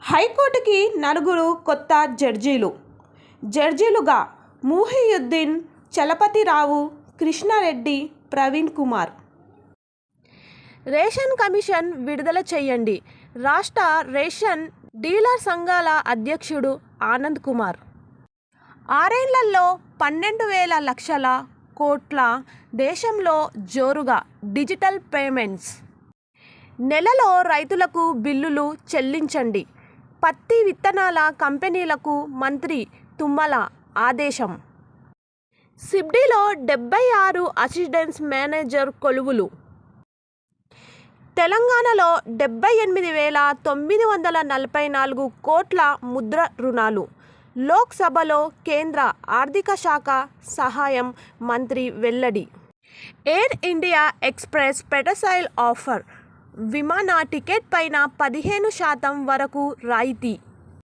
హైకోర్టుకి నలుగురు కొత్త జడ్జీలుగా ముహియుద్దీన్, చలపతిరావు, కృష్ణారెడ్డి, ప్రవీణ్ కుమార్. రేషన్ కమిషన్ విడుదల చేయండి. రాష్ట్ర రేషన్ డీలర్ సంఘాల అధ్యక్షుడు ఆనంద్ కుమార్. 6 ఏళ్లలో 12,000 లక్షల కోట్ల దేశంలో జోరుగా డిజిటల్ పేమెంట్స్. నెలలో రైతులకు బిల్లులు చెల్లించండి. పత్తి విత్తనాల కంపెనీలకు మంత్రి తుమ్మల ఆదేశం. సిబ్డిలో 76 అసిస్టెంట్ మేనేజర్ కొలువులు. తెలంగాణలో 78,944 కోట్ల ముద్ర రుణాలు. లోక్సభలో కేంద్ర ఆర్థిక శాఖ సహాయం మంత్రి వెల్లడి. Air India express special offer. విమాన టికెట్ పైన 15% వరకు రాయితీ.